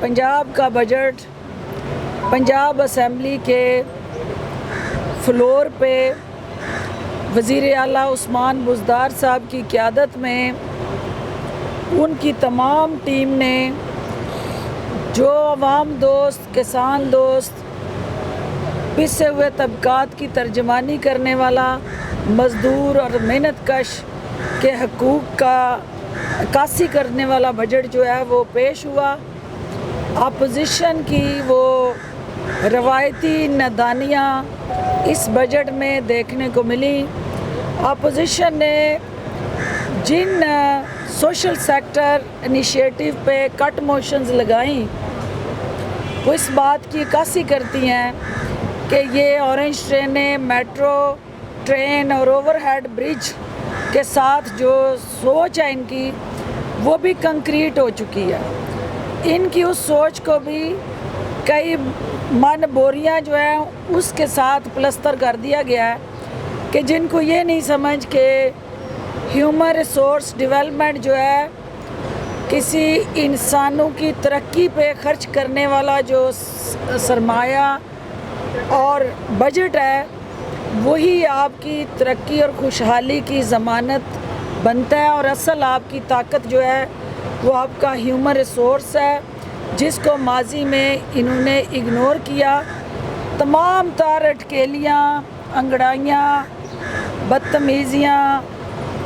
पंजाब का budget Punjab assembly के floor पे वज़ीर आला उस्मान बुज़दार साहब की क़यादत में उनकी तमाम टीम ने जो अवाम दोस्त, किसान दोस्त, पिसे हुए तबकात की तर्जमानी करने वाला मज़दूर और मेहनत कश के हकूक़ का अक्कासी करने वाला बजट जो है वो पेश हुआ। अपोजिशन की वो रवायती नादानियाँ इस बजट में देखने को मिली। अपोजिशन ने जिन सोशल सेक्टर इनिशिएटिव पे कट मोशंस लगाई वो इस बात की अक्कासी करती हैं कि ये ऑरेंज ट्रेनें, मेट्रो ट्रेन और ओवरहेड ब्रिज के साथ जो सोच है इनकी वो भी कंक्रीट हो चुकी है। इनकी उस सोच को भी कई मन बोरियां जो हैं उसके साथ प्लस्तर कर दिया गया है कि जिनको ये नहीं समझ के ह्यूमन रिसोर्स डेवलपमेंट जो है किसी इंसानों की तरक्की पे खर्च करने वाला जो सरमाया और बजट है वही आपकी तरक्की और खुशहाली की ज़मानत बनता है। और असल आपकी ताकत जो है वो आपका ह्यूमन रिसोर्स है, जिसको माजी में इन्होंने इग्नोर किया। तमाम तार अटकेलियाँ, अंगड़ाइयाँ, बदतमीज़ियाँ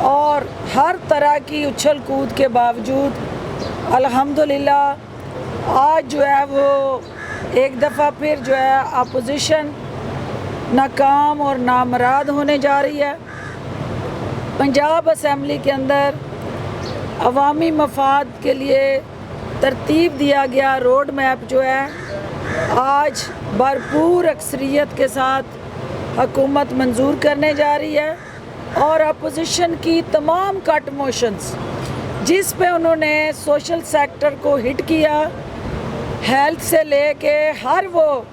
और हर तरह की उछल कूद के बावजूद अल्हम्दुलिल्लाह आज जो है वो एक दफ़ा फिर जो है अपोजिशन नाकाम और नामराद होने जा रही है। पंजाब असम्बली के अंदर अवामी मफाद के लिए तरतीब दिया गया रोड मैप जो है आज भरपूर अक्सरियत के साथ हुकूमत मंजूर करने जा रही है। और अपोजिशन की तमाम कट मोशंस जिस पे उन्होंने सोशल सेक्टर को हिट किया, हेल्थ से लेके हर वो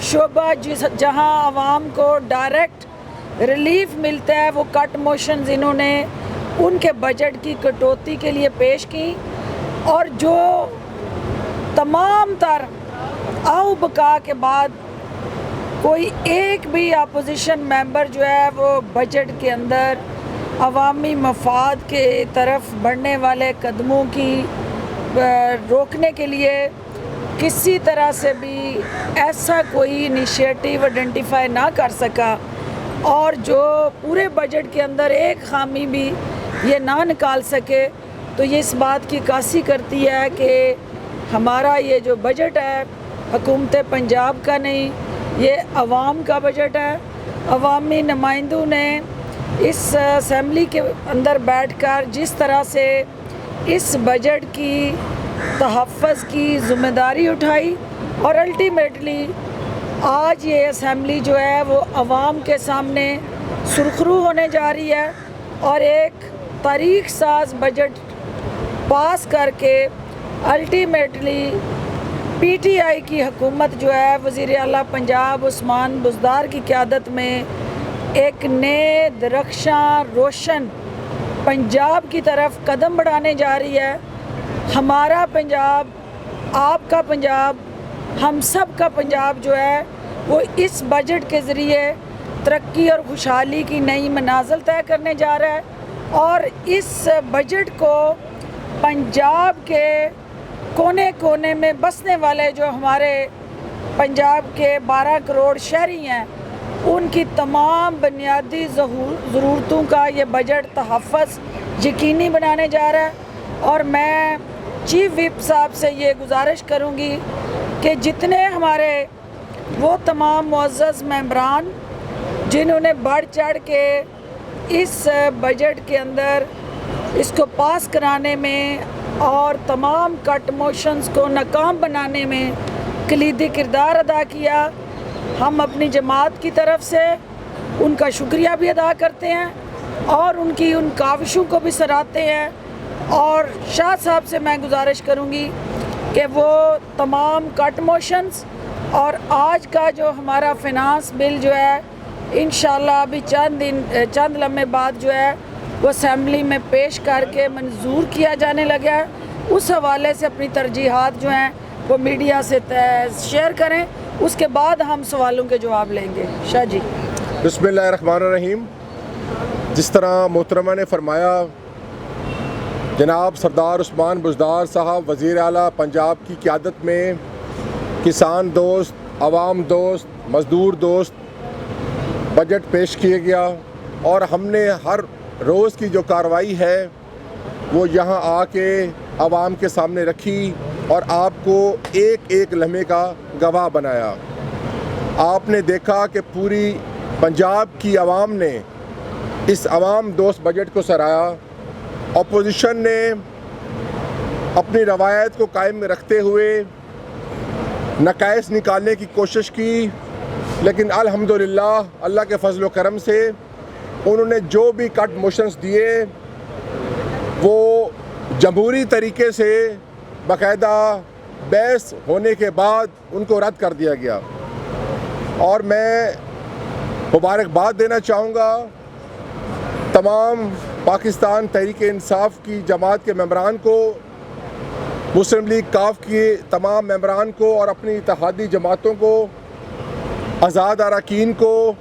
शोबा जहां आवाम को डायरेक्ट रिलीफ मिलता है वो कट मोशंस इन्होंने उनके बजट की कटौती के लिए पेश की। और जो तमाम तर आओ बका के बाद कोई एक भी अपोजिशन मेंबर जो है वो बजट के अंदर अवामी मफाद के तरफ बढ़ने वाले कदमों की रोकने के लिए किसी तरह से भी ऐसा कोई इनिशिएटिव आइडेंटिफाई ना कर सका। और जो पूरे बजट के अंदर एक खामी भी ये ना निकाल सके, तो ये इस बात की अक्कासी करती है कि हमारा ये जो बजट है हुकूमत पंजाब का नहीं, ये अवाम का बजट है। अवामी नुमाइंदों ने इस असम्बली के अंदर बैठकर जिस तरह से इस बजट की तहफ़्फ़ुज़ की ज़िम्मेदारी उठाई और अल्टीमेटली आज ये असम्बली जो है वो अवाम के सामने सुरखरू होने जा रही है और एक तारीख साज बजट पास करके अल्टीमेटली पीटीआई की हुकूमत जो है वज़ीर आला पंजाब उस्मान बुज़दार की क़यादत में एक नए दरख्शां रोशन पंजाब की तरफ कदम बढ़ाने जा रही है। हमारा पंजाब, आपका पंजाब, हम सब का पंजाब जो है वो इस बजट के ज़रिए तरक्की और खुशहाली की नई मनाज़िल तय करने जा रहा है। और इस बजट को पंजाब के कोने कोने में बसने वाले जो हमारे पंजाब के 12 करोड़ शहरी हैं उनकी तमाम बुनियादी ज़रूरतों का ये बजट तहफ़्फ़ुज़ यकीनी बनाने जा रहा है। और मैं चीफ विप साहब से ये गुजारिश करूँगी कि जितने हमारे वो तमाम मुअज़्ज़ज़ मेंबरान जिन्होंने बढ़ चढ़ के इस बजट के अंदर इसको पास कराने में और तमाम कट मोशंस को नाकाम बनाने में कलीदी किरदार अदा किया, हम अपनी जमात की तरफ से उनका शुक्रिया भी अदा करते हैं और उनकी उन काविशों को भी सराहते हैं। और शाह साहब से मैं गुजारिश करूँगी कि वो तमाम कट मोशंस और आज का जो हमारा फ़िनांस बिल जो है इंशाअल्लाह अभी चंद लम्हे बाद जो है वो असम्बली में पेश करके मंजूर किया जाने लगा है। उस हवाले से अपनी तरजीहात जो हैं وہ میڈیا سے شیئر کریں، اس کے بعد ہم سوالوں کے جواب لیں گے۔ شاہ جی۔ بسم اللہ الرحمن الرحیم۔ جس طرح محترمہ نے فرمایا، جناب سردار عثمان بزدار صاحب وزیر اعلیٰ پنجاب کی قیادت میں کسان دوست، عوام دوست، مزدور دوست بجٹ پیش کیا گیا، اور ہم نے ہر روز کی جو کارروائی ہے وہ یہاں آ کے عوام کے سامنے رکھی اور آپ کو ایک ایک لمحے کا گواہ بنایا۔ آپ نے دیکھا کہ پوری پنجاب کی عوام نے اس عوام دوست بجٹ کو سراہا۔ اپوزیشن نے اپنی روایت کو قائم رکھتے ہوئے نقائص نکالنے کی کوشش کی، لیکن الحمدللہ اللہ کے فضل و کرم سے انہوں نے جو بھی کٹ موشنز دیے وہ جمہوری طریقے سے باقاعدہ بحث ہونے کے بعد ان کو رد کر دیا گیا۔ اور میں مبارکباد دینا چاہوں گا تمام پاکستان تحریک انصاف کی جماعت کے ممبران کو، مسلم لیگ کاف کے تمام ممبران کو اور اپنی اتحادی جماعتوں کو، آزاد اراکین کو،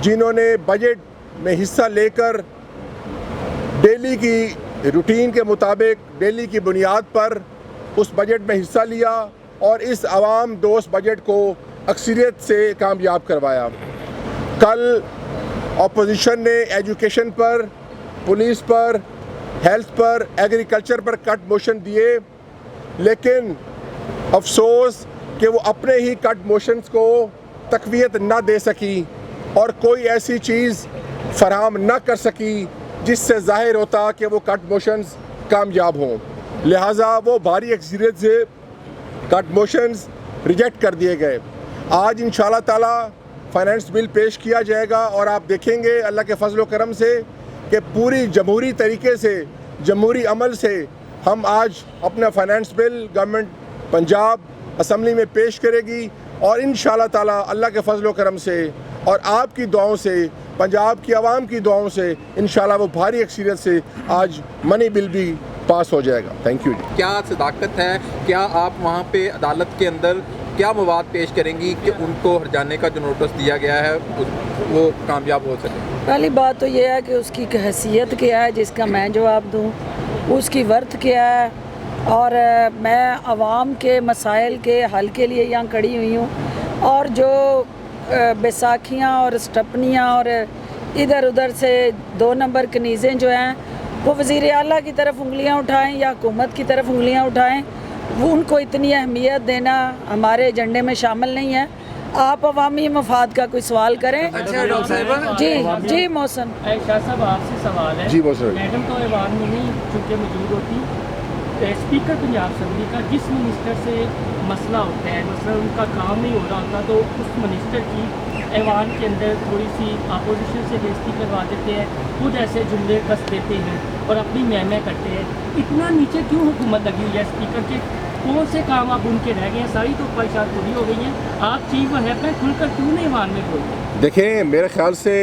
جنہوں نے بجٹ میں حصہ لے کر ڈیلی کی روٹین کے مطابق ڈیلی کی بنیاد پر اس بجٹ میں حصہ لیا اور اس عوام دوست بجٹ کو اکثریت سے کامیاب کروایا۔ کل اپوزیشن نے ایجوکیشن پر، پولیس پر، ہیلتھ پر، ایگریکلچر پر کٹ موشن دیے، لیکن افسوس کہ وہ اپنے ہی کٹ موشنز کو تقویت نہ دے سکی اور کوئی ایسی چیز فراہم نہ کر سکی جس سے ظاہر ہوتا کہ وہ کٹ موشنز کامیاب ہوں، لہٰذا وہ بھاری اکثریت سے کٹ موشنز ریجیکٹ کر دیے گئے۔ آج انشاءاللہ تعالی فائنانس بل پیش کیا جائے گا اور آپ دیکھیں گے اللہ کے فضل و کرم سے کہ پوری جمہوری طریقے سے، جمہوری عمل سے ہم آج اپنا finance bill government Punjab assembly میں پیش کرے گی، اور انشاءاللہ تعالی اللہ کے فضل و کرم سے اور آپ کی دعاؤں سے، پنجاب کی عوام کی دعاؤں سے انشاءاللہ وہ بھاری اکثریت سے آج منی بل بھی پاس ہو جائے گا۔ Thank you. کیا صداقت ہے؟ کیا آپ وہاں پہ عدالت کے اندر کیا مواد پیش کریں گی کہ ان کو ہرجانے کا جو نوٹس دیا گیا ہے وہ کامیاب ہو سکے؟ پہلی بات تو یہ ہے کہ اس کی حیثیت کیا ہے جس کا میں جواب دوں، اس کی ورتھ کیا ہے، اور میں عوام کے مسائل کے حل کے لیے یہاں کھڑی ہوئی ہوں، اور جو بیساکھیاں اور اسٹپنیاں اور ادھر ادھر سے 2 نمبر کنیزیں جو ہیں وہ وزیر اعلیٰ کی طرف انگلیاں اٹھائیں یا حکومت کی طرف انگلیاں اٹھائیں، وہ ان کو اتنی اہمیت دینا ہمارے ایجنڈے میں شامل نہیں ہے۔ آپ عوامی مفاد کا کوئی سوال کریں۔ جی محسن شاہ صاحب آپ سے سوال ہے۔ جی محسن۔ میڈم تو ایوان میں نہیں چونکہ موجود ہوتی، اسپیکر پنجاب اسمبلی کا جس منسٹر سے مسئلہ ہوتا ہے، مثلا ان کا کام نہیں ہو رہا ہوتا تو اس منسٹر کی ایوان کے اندر تھوڑی سی اپوزیشن سے بےزتی کروا دیتے ہیں، خود ایسے جملے کس دیتے ہیں اور اپنی مہمیں کرتے ہیں۔ اتنا نیچے کیوں حکومت لگی ہوئی ہے اسپیکر کے؟ کون سے کام آپ ان کے رہ گئے ہیں؟ ساری تو خواہشات پوری ہو گئی ہیں، آپ چیف وہیب ہیں، کھل کر کیوں نہیں ایوان میں بولتے؟ دیکھیں، میرے خیال سے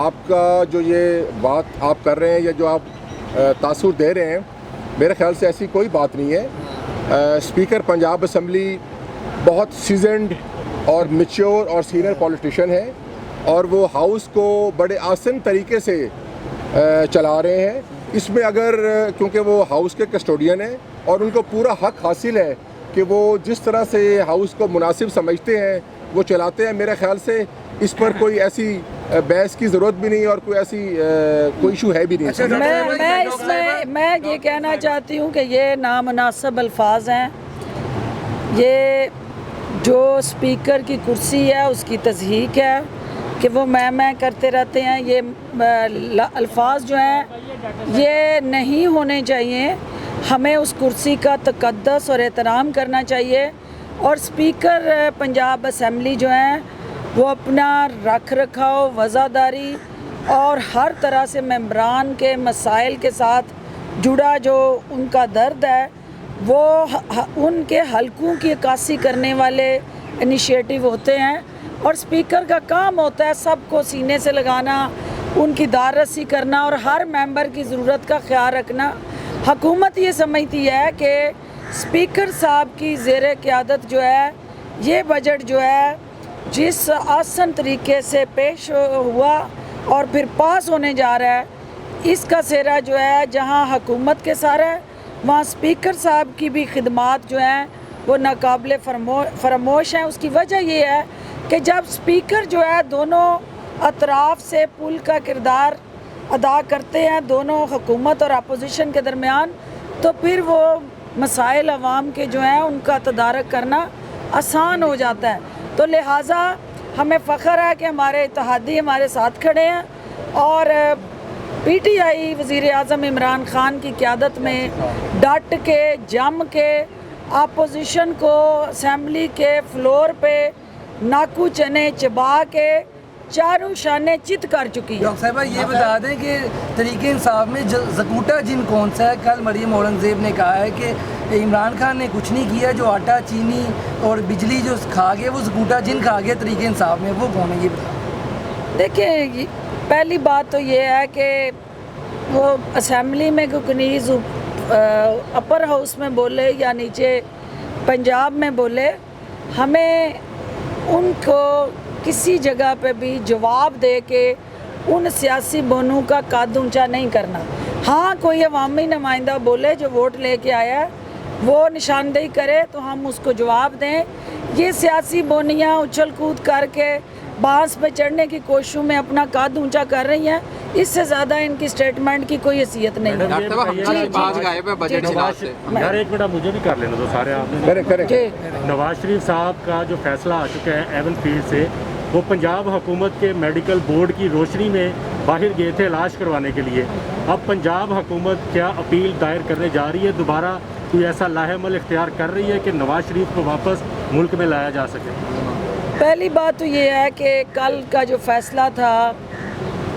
آپ کا جو یہ بات آپ کر رہے ہیں یا جو آپ تاثر دے رہے ہیں، میرے خیال سے ایسی کوئی بات نہیں ہے۔ اسپیکر پنجاب اسمبلی بہت سیزنڈ اور میچور اور سینئر پولیٹیشین ہے، اور وہ ہاؤس کو بڑے آسن طریقے سے چلا رہے ہیں۔ اس میں اگر کیونکہ وہ ہاؤس کے کسٹوڈین ہیں اور ان کو پورا حق حاصل ہے کہ وہ جس طرح سے ہاؤس کو مناسب سمجھتے ہیں وہ چلاتے ہیں، میرے خیال سے اس پر کوئی ایسی بحث کی ضرورت بھی نہیں اور کوئی ایسی کوئی ایشو ہے بھی نہیں۔ میں یہ کہنا چاہتی ہوں کہ یہ نامناسب الفاظ ہیں، یہ جو اسپیکر کی کرسی ہے اس کی تضحیق ہے کہ وہ میں کرتے رہتے ہیں، یہ الفاظ جو ہیں یہ نہیں ہونے چاہیے۔ ہمیں اس کرسی کا تقدس اور احترام کرنا چاہیے، اور اسپیکر پنجاب اسمبلی جو ہیں وہ اپنا رکھ رکھاؤ، وزاداری اور ہر طرح سے ممبران کے مسائل کے ساتھ جڑا جو ان کا درد ہے وہ ان کے حلقوں کی عکاسی کرنے والے انیشیٹو ہوتے ہیں، اور اسپیکر کا کام ہوتا ہے سب کو سینے سے لگانا، ان کی دار رسی کرنا اور ہر ممبر کی ضرورت کا خیال رکھنا۔ حکومت یہ سمجھتی ہے کہ स्पीकर साहब की ज़ेर क़यादत जो है ये बजट जो है जिस आसान तरीके से पेश हुआ और फिर पास होने जा रहा है, इसका सेहरा जो है जहां हुकूमत के सारा है वहाँ स्पीकर साहब की भी खिदमात जो हैं वो नाकाबिले फरामोश हैं। उसकी वजह ये है कि जब स्पीकर जो है दोनों अतराफ़ से पुल का किरदार अदा करते हैं दोनों हुकूमत और अपोजिशन के दरमियान, तो फिर वो मसाइल अवाम के जो हैं उनका तदारक करना आसान हो जाता है। तो लिहाजा हमें फ़ख्र है कि हमारे इत्तेहादी हमारे साथ खड़े हैं और PTI वज़ीर आज़म इमरान ख़ान की क़यादत में डट के जम के अपोजिशन को असम्बली के फ्लोर पे नाकू चने चबा के चारों शाने चित कर चुकी है। डॉक्टर साहब ये बता दें कि तरीके इंसाफ में ज़कूटा जिन कौन सा है? कल मरियम औरंगज़ेब ने कहा है कि इमरान खान ने कुछ नहीं किया, जो आटा चीनी और बिजली जो खा गए वो ज़कूटा जिन खा गए तरीके इंसाफ में, वो कौन है ये बता। देखिए पहली बात तो ये है कि वो असम्बली में कुकनीज़ अपर हाउस में बोले या नीचे पंजाब में बोले, हमें उनको किसी जगह पे भी जवाब दे के उन सियासी बोनों का कद ऊंचा नहीं करना। हाँ कोई अवामी नुमाइंदा बोले जो वोट लेके आया है वो निशानदेही करे तो हम उसको जवाब दें। ये सियासी बोनियाँ उछल कूद करके बांस पे चढ़ने की कोशिशों में अपना कद ऊंचा कर रही हैं, इससे ज़्यादा इनकी स्टेटमेंट की कोई हैसियत नहीं है। डॉक्टर साहब हमारे पास गायब है बजट इजलास से। यार एक मिनट मुझे भी कर लेना तो सारे आपने करें नवाज शरीफ साहब का जो फैसला आ चुका है एवन फील्ड से, वो पंजाब हुकूमत के मेडिकल बोर्ड की रोशनी में बाहर गए थे इलाज करवाने के लिए। अब पंजाब हुकूमत क्या अपील दायर करने जा रही है, दोबारा कोई ऐसा लाहेमल इख्तियार कर रही है कि नवाज शरीफ को वापस मुल्क में लाया जा सके? पहली बात तो ये है कि कल का जो फैसला था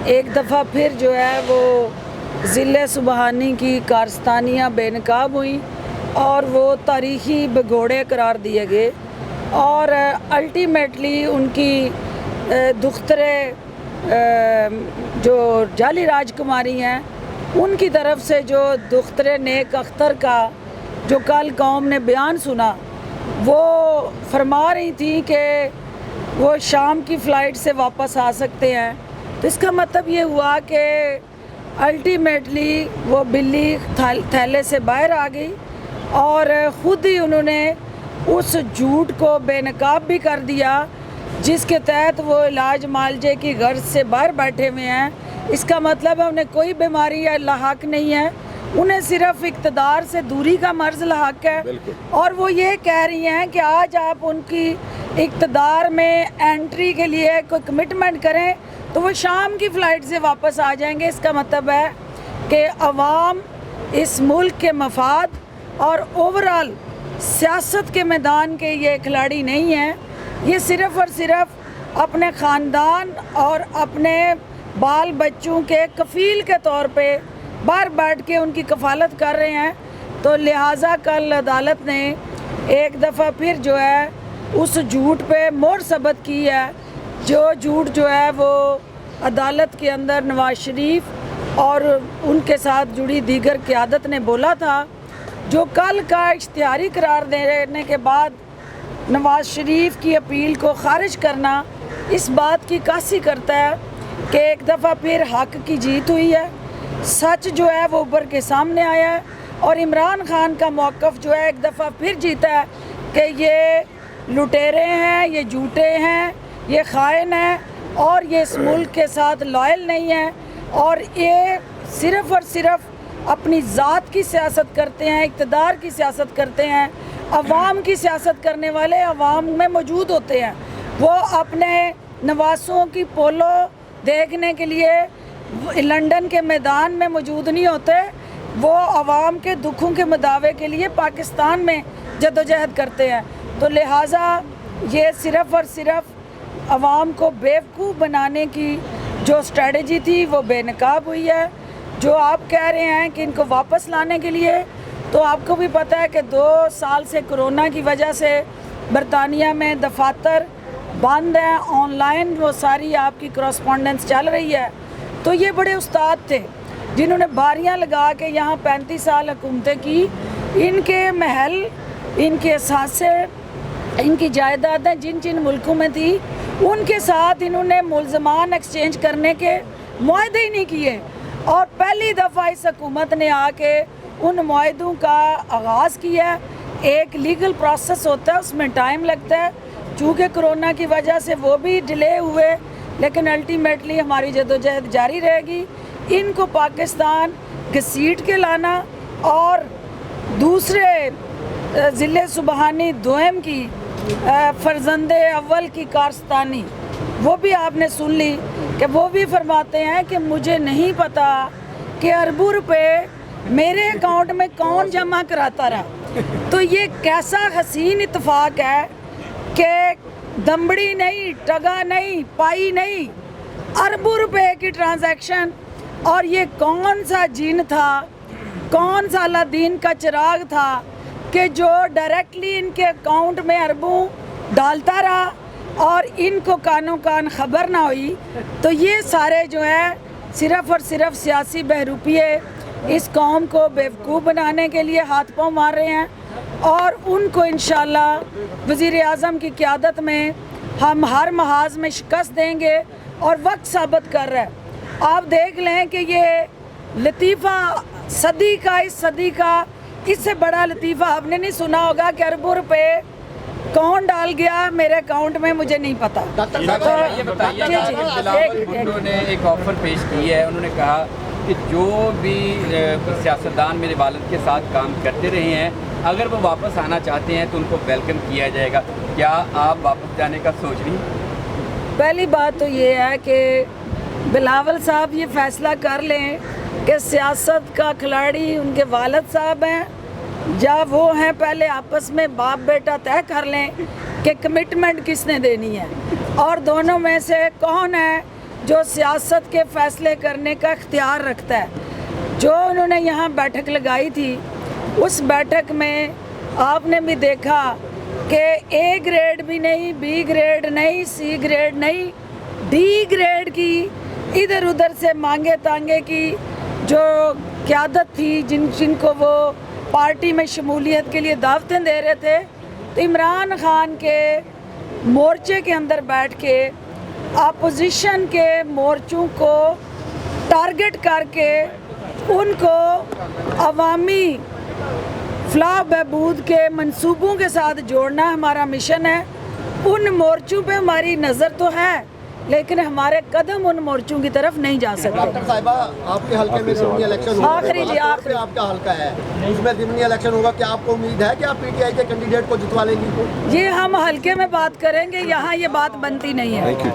एक दफ़ा फिर जो है वो ज़िले सुबहानी की कारस्तानियाँ बेनकाब हुई और वो तारीख़ी भगोड़े करार दिए गए और अल्टीमेटली उनकी दुख्तरे जो जाली राजकुमारी हैं उनकी तरफ से जो दुख्तरे नेक अख्तर का जो कल कौम ने बयान सुना, वो फरमा रही थी कि वो शाम की फ़्लाइट से वापस आ सकते हैं। तो इसका मतलब ये हुआ कि अल्टीमेटली वो बिल्ली थैले से बाहर आ गई और ख़ुद ही उन्होंने उस झूठ को बेनकाब भी कर दिया जिसके तहत वो इलाज मालजे की गर्ज से बाहर बैठे हुए हैं। इसका मतलब है उन्हें कोई बीमारी या लाहक नहीं है, उन्हें सिर्फ इक़्तिदार से दूरी का मर्ज़ लाहक है। और वो ये कह रही हैं कि आज आप उनकी इक़्तिदार में एंट्री के लिए कोई कमिटमेंट करें तो वो शाम की फ़्लाइट से वापस आ जाएंगे। इसका मतलब है कि अवाम इस मुल्क के मफाद और ओवरऑल सियासत के मैदान के ये खिलाड़ी नहीं हैं। ये सिर्फ़ और सिर्फ अपने ख़ानदान और अपने बाल बच्चों के कफ़ील के तौर पे बाहर बैठ के उनकी कफ़ालत कर रहे हैं। तो लिहाजा कल अदालत ने एक दफ़ा फिर जो है उस झूठ पे मोहर सबत की है, जो झूठ जो है वो अदालत के अंदर नवाज शरीफ और उनके साथ जुड़ी दीगर क़यादत ने बोला था, जो कल का इश्तिहारी करार देने के बाद नवाज शरीफ की अपील को ख़ारिज करना इस बात की कासी करता है कि एक दफ़ा फिर हक़ की जीत हुई है, सच जो है वो उभर के सामने आया है और इमरान ख़ान का मौक़िफ़ जो है एक दफ़ा फिर जीता है कि ये लुटेरे हैं, ये झूठे हैं, ये ख़ाइन हैं और ये इस मुल्क के साथ लॉयल नहीं है और ये सिर्फ़ और सिर्फ अपनी ज़ात की सियासत करते हैं, इक़्तिदार की सियासत करते हैं। अवाम की सियासत करने वाले अवाम में मौजूद होते हैं, वो अपने नवासों की पोलो देखने के लिए लंदन के मैदान में मौजूद नहीं होते, वो अवाम के दुखों के मुदावे के लिए पाकिस्तान में जद्दोजहद करते हैं। तो लिहाजा ये सिर्फ़ और सिर्फ अवाम को बेवकूफ़ बनाने की जो स्ट्रेटजी थी वो बेनकाब हुई है। जो आप कह रहे हैं कि इनको वापस लाने के लिए, तो आपको भी पता है कि 2 साल से कोरोना की वजह से बरतानिया में दफातर बंद हैं, ऑनलाइन वो सारी आपकी करस्पॉन्डेंस चल रही है। तो ये बड़े उस्ताद थे जिन्होंने बारियां लगा के यहाँ 35 साल हुकूमतें की ان کے محل، ان کے اثاثے، ان کی جائیدادیں جن جن ملکوں میں تھی ان کے ساتھ انہوں نے ملزمان ایکسچینج کرنے کے معاہدے ہی نہیں کیے، اور پہلی دفعہ اس حکومت نے آ کے ان معاہدوں کا آغاز کیا۔ ایک لیگل پروسیس ہوتا ہے، اس میں ٹائم لگتا ہے، چونکہ کرونا کی وجہ سے وہ بھی ڈیلے ہوئے، لیکن الٹیمیٹلی ہماری جدوجہد جاری رہے گی۔ ان کو پاکستان گھسیٹ کے لانا اور دوسرے ضلع سبحانی دوئم کی فرزند اول کی کارستانی، وہ بھی آپ نے سن لی کہ وہ بھی فرماتے ہیں کہ مجھے نہیں پتا کہ اربوں روپے میرے اکاؤنٹ میں کون جمع کراتا رہا۔ تو یہ کیسا حسین اتفاق ہے کہ دمبڑی نہیں، ٹگا نہیں، پائی نہیں، اربوں روپے کی ٹرانزیکشن، اور یہ کون سا جن تھا، کون سا اللہ دین کا چراغ تھا کہ جو ڈائریکٹلی ان کے اکاؤنٹ میں اربوں ڈالتا رہا اور ان کو کانوں کان خبر نہ ہوئی۔ تو یہ سارے جو ہیں صرف اور صرف سیاسی بہروپیے اس قوم کو بیوقوف بنانے کے لیے ہاتھ پاؤں مار رہے ہیں، اور ان کو انشاءاللہ وزیر اعظم کی قیادت میں ہم ہر محاذ میں شکست دیں گے، اور وقت ثابت کر رہا ہے۔ آپ دیکھ لیں کہ یہ لطیفہ صدی کا، اس صدی کا اس سے بڑا لطیفہ آپ نے نہیں سنا ہوگا کہ اربوں روپے کون ڈال گیا میرے اکاؤنٹ میں، مجھے نہیں پتا۔ ڈاکٹر صاحب یہ بتائیے بلاول بھٹو نے ایک آفر پیش کی ہے، انہوں نے کہا کہ جو بھی سیاستدان میرے والد کے ساتھ کام کرتے رہے ہیں اگر وہ واپس آنا چاہتے ہیں تو ان کو ویلکم کیا جائے گا، کیا آپ واپس جانے کا سوچ رہی ہیں؟ پہلی بات تو یہ ہے کہ بلاول صاحب یہ فیصلہ کر لیں کہ سیاست کا کھلاڑی ان کے والد صاحب ہیں یا وہ ہیں، پہلے آپس میں باپ بیٹا طے کر لیں کہ کمٹمنٹ کس نے دینی ہے، اور دونوں میں سے کون ہے جو سیاست کے فیصلے کرنے کا اختیار رکھتا ہے۔ جو انہوں نے یہاں بیٹھک لگائی تھی، اس بیٹھک میں آپ نے بھی دیکھا کہ اے گریڈ بھی نہیں، بی گریڈ نہیں، سی گریڈ نہیں، ڈی گریڈ کی ادھر ادھر سے مانگے تانگے کی جو قیادت تھی، جن کو وہ پارٹی میں شمولیت کے لیے دعوتیں دے رہے تھے، تو عمران خان کے مورچے کے اندر بیٹھ کے اپوزیشن کے مورچوں کو ٹارگٹ کر کے ان کو عوامی فلاح بہبود کے منصوبوں کے ساتھ جوڑنا ہمارا مشن ہے۔ ان مورچوں پہ ہماری نظر تو ہے، لیکن ہمارے قدم ان مورچوں کی طرف نہیں جا سکتے۔ ڈاکٹر صاحبہ آپ کے حلقے میں ضمنی الیکشن ہوگا، آخری آپ کا حلقہ ہے، اس میں ضمنی الیکشن ہوگا، کیا آپ کو امید ہے کہ آپ پی ٹی آئی کے کینڈیڈیٹ کو جتوا لیں گی؟ یہ ہم حلقے میں بات کریں گے، یہاں یہ بات بنتی نہیں ہے۔